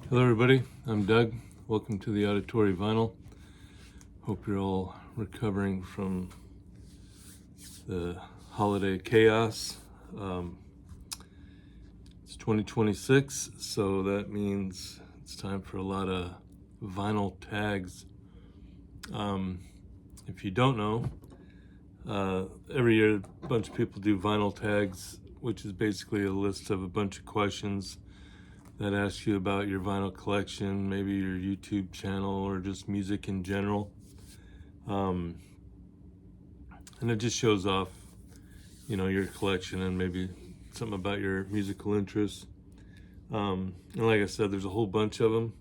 Hello everybody, I'm Doug. Welcome to the Auditory Vinyl. Hope you're all recovering from the holiday chaos. It's 2026, so that means it's time for a lot of vinyl tags. If you don't know, every year a bunch of people do vinyl tags, which is basically a list of a bunch of questions that asks you about your vinyl collection, maybe your YouTube channel, or just music in general. And it just shows off, your collection and maybe something about your musical interests. And like I said, there's a whole bunch of them,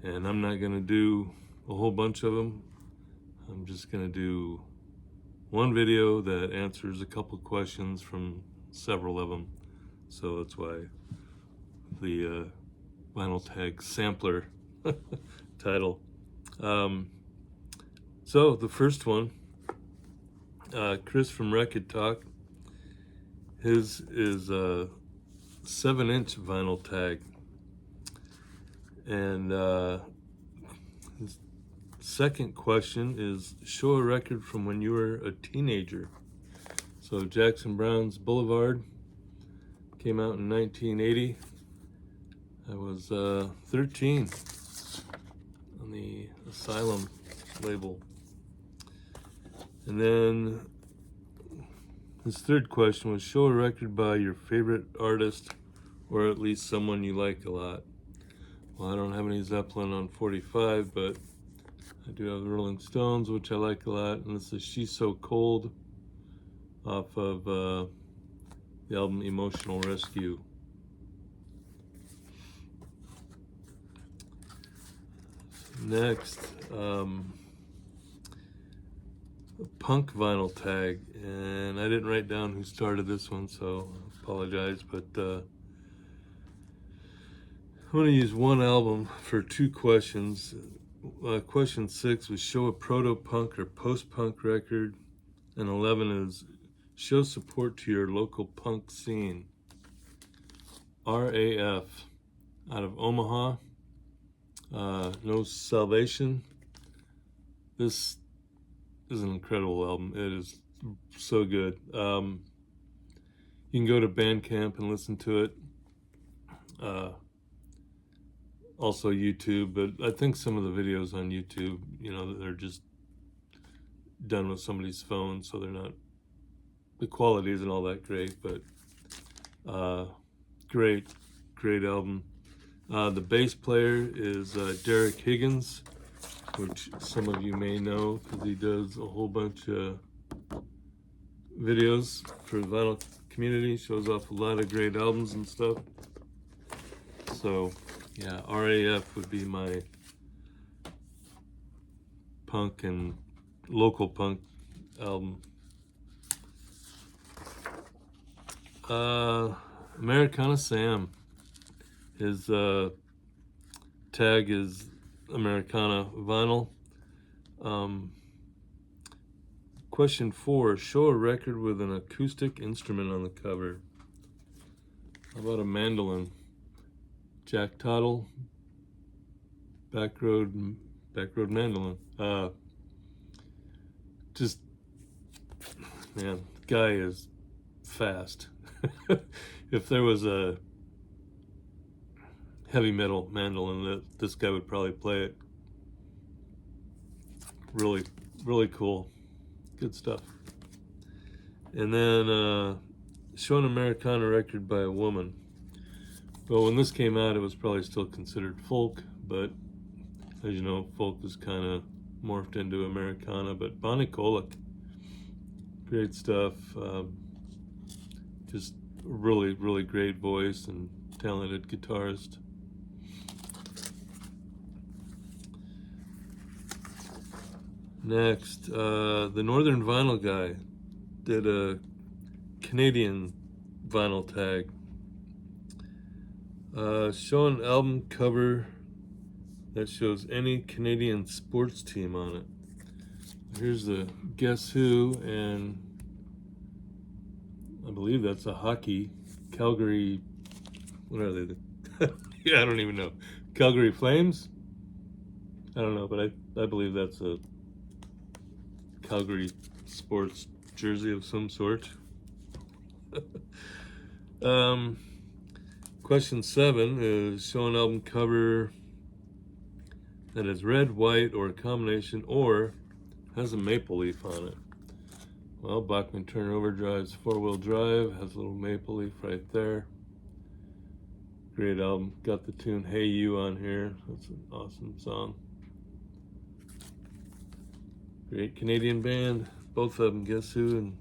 and I'm not gonna do a whole bunch of them. I'm just gonna do one video that answers a couple questions from several of them. So that's why the vinyl tag sampler title. So the first one, Chris from Record Talk, his is a 7-inch vinyl tag, and his second question is, show a record from when you were a teenager. So Jackson Browne's Boulevard came out in 1980. I was 13 on the Asylum label. And then his third question was, show a record by your favorite artist, or at least someone you like a lot. Well, I don't have any Zeppelin on 45, but I do have the Rolling Stones, which I like a lot. And this is She's So Cold off of the album Emotional Rescue. Next, a punk vinyl tag, and I didn't write down who started this one, so I apologize, but I'm going to use one album for two questions. Question 6 was, show a proto-punk or post-punk record, and 11 is, show support to your local punk scene. RAF out of Omaha. No Salvation. This is an incredible album. It is so good. You can go to Bandcamp and listen to it. Also YouTube, but I think some of the videos on YouTube, they're just done with somebody's phone, so the quality isn't all that great, but great album. The bass player is Derek Higgins, which some of you may know because he does a whole bunch of videos for the vinyl community, shows off a lot of great albums and stuff. So yeah, RAF would be my punk and local punk album. Americana Sam, his tag is Americana Vinyl. Question 4, show a record with an acoustic instrument on the cover. How about a mandolin? Jack Tottle, Backroad Mandolin. Just, man, the guy is fast. If there was a heavy metal mandolin, this guy would probably play it. Really, really cool. Good stuff. And then show an Americana record by a woman. Well, when this came out, it was probably still considered folk, but as you know, folk is kind of morphed into Americana. But Bonnie Kolick, great stuff. Just really, really great voice and talented guitarist. Next, the Northern Vinyl guy did a Canadian vinyl tag. Show an album cover that shows any Canadian sports team on it. Here's the Guess Who, and I believe that's a hockey, Calgary, what are they? Yeah, I don't even know. Calgary Flames? I don't know, but I believe that's a Calgary sports jersey of some sort. Question 7 is show an album cover that is red, white, or a combination, or has a maple leaf on it. Well, Bachman Turner Overdrive's 4-wheel drive has a little maple leaf right there. Great album. Got the tune Hey You on here. That's an awesome song. Great Canadian band. Both of them, Guess Who and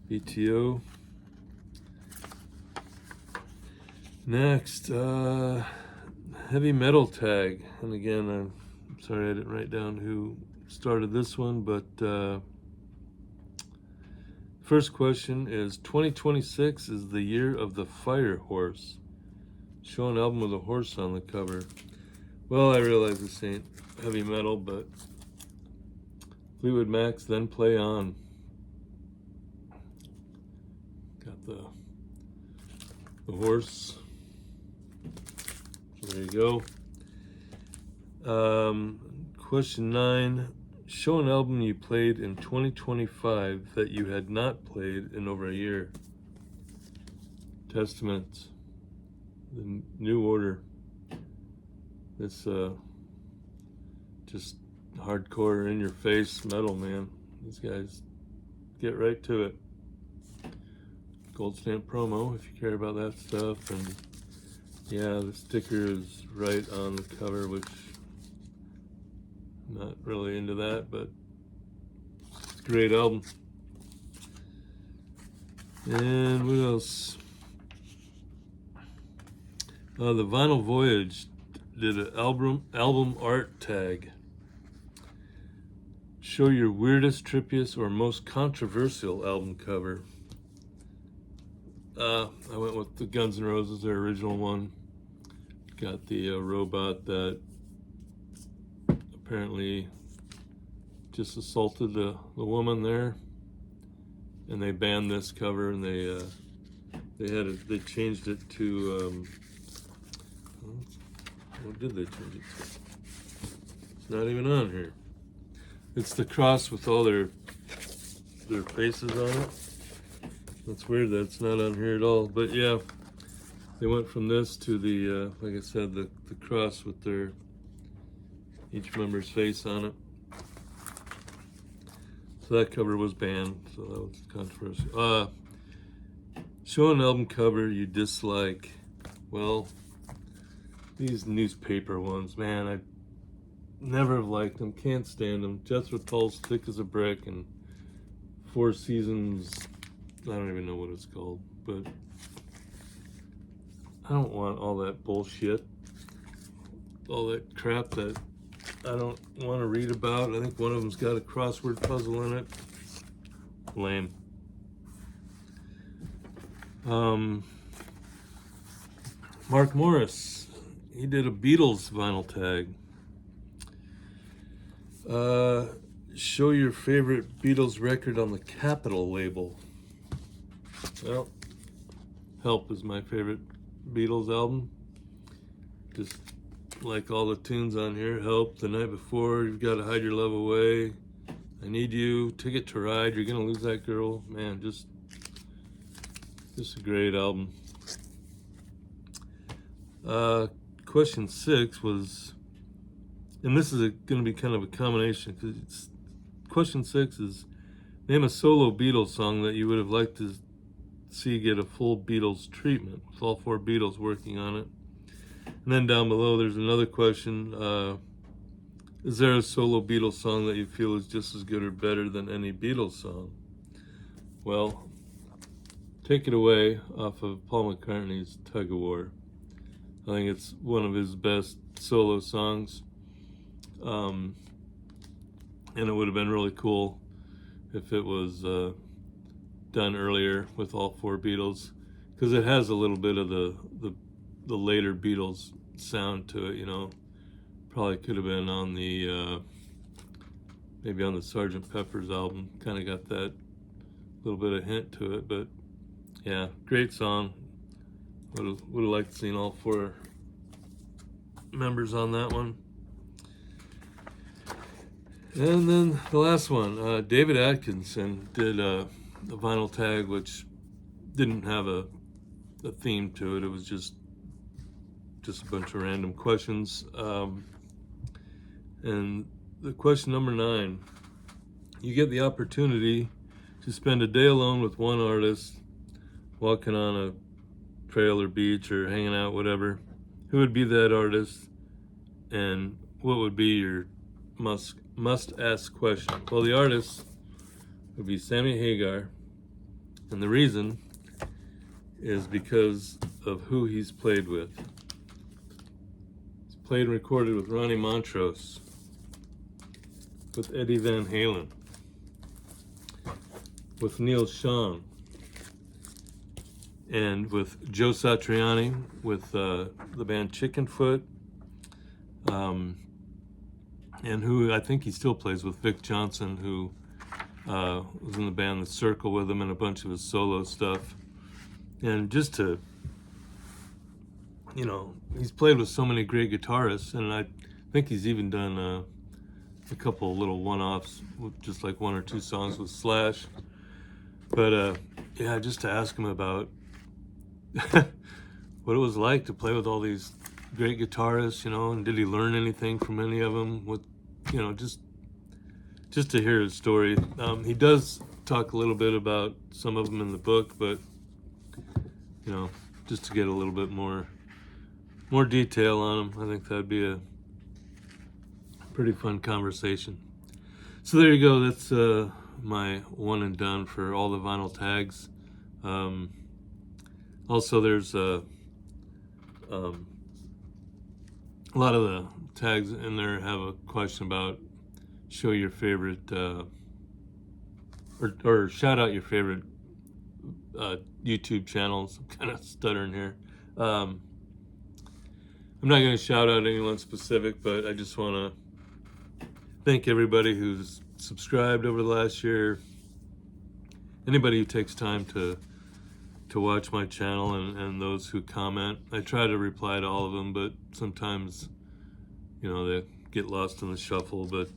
BTO. Next, heavy metal tag. And again, I'm sorry I didn't write down who started this one, but first question is 2026 is the year of the fire horse. Show an album with a horse on the cover. Well, I realize this ain't heavy metal, but Fleetwood Mac's Then Play On. Got the horse. There you go. Question 9. Show an album you played in 2025 that you had not played in over a year. Testament. The New Order. It's just hardcore in your face metal, man. These guys get right to it. Gold stamp promo if you care about that stuff. And yeah, the sticker is right on the cover, which I'm not really into that, but it's a great album. And what else? The Vinyl Voyage did an album art tag. Show your weirdest, trippiest, or most controversial album cover. I went with the Guns N' Roses, their original one. Got the robot that apparently just assaulted the woman there, and they banned this cover, and they changed it to what did they change it to? It's not even on here. It's the cross with all their faces on it. That's weird that it's not on here at all. But yeah, they went from this to the, like I said, the cross with each member's face on it. So that cover was banned, so that was controversial. Show an album cover you dislike. Well, these newspaper ones, man, I never have liked them, can't stand them. Jethro Tull's Thick as a Brick and Four Seasons, I don't even know what it's called, but I don't want all that bullshit, all that crap that I don't want to read about. I think one of them's got a crossword puzzle in it. Lame. Mark Morris, he did a Beatles vinyl tag. Show your favorite Beatles record on the Capitol label. Well, Help is my favorite Beatles album. Just like all the tunes on here. Help, The Night Before, You've Got to Hide Your Love Away, I Need You, Ticket to Ride, You're Gonna Lose That Girl. Man, just a great album. Question 6 was, and this is going to be kind of a combination, because question 6 is name a solo Beatles song that you would have liked to see get a full Beatles treatment with all 4 Beatles working on it. And then down below there's another question, is there a solo Beatles song that you feel is just as good or better than any Beatles song? Well, Take It Away off of Paul McCartney's Tug of War. I think it's one of his best solo songs. And it would have been really cool if it was done earlier with all 4 Beatles, because it has a little bit of the later Beatles sound to it, you know. Probably could have been on the maybe on the Sgt. Pepper's album. Kind of got that little bit of hint to it, but yeah, great song. Would have liked to seen all 4 members on that one. And then the last one, David Atkinson did a vinyl tag which didn't have a theme to it. It was just a bunch of random questions. And the question number 9, you get the opportunity to spend a day alone with one artist, walking on a trail or beach or hanging out, whatever. Who would be that artist, and what would be your must ask question? Well, the artist would be Sammy Hagar, and the reason is because of who he's played with. He's played and recorded with Ronnie Montrose, with Eddie Van Halen, with Neil Schon, and with Joe Satriani, with the band Chickenfoot, and who I think he still plays with, Vic Johnson, who was in the band The Circle with him, and a bunch of his solo stuff. And just to, he's played with so many great guitarists, and I think he's even done a couple little one-offs with just like 1 or 2 songs with Slash. But yeah, just to ask him about what it was like to play with all these great guitarists, and did he learn anything from any of them? With, just to hear his story. He does talk a little bit about some of them in the book, but just to get a little bit more detail on them, I think that'd be a pretty fun conversation. So there you go. That's my one and done for all the vinyl tags. Also, there's a lot of the tags in there have a question about show your favorite or shout out your favorite YouTube channels. I'm kind of stuttering here. I'm not going to shout out anyone specific, but I just want to thank everybody who's subscribed over the last year. Anybody who takes time to watch my channel, and those who comment. I try to reply to all of them, but sometimes, they get lost in the shuffle. But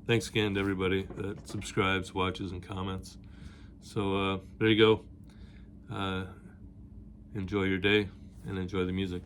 thanks again to everybody that subscribes, watches, and comments. So there you go. Enjoy your day and enjoy the music.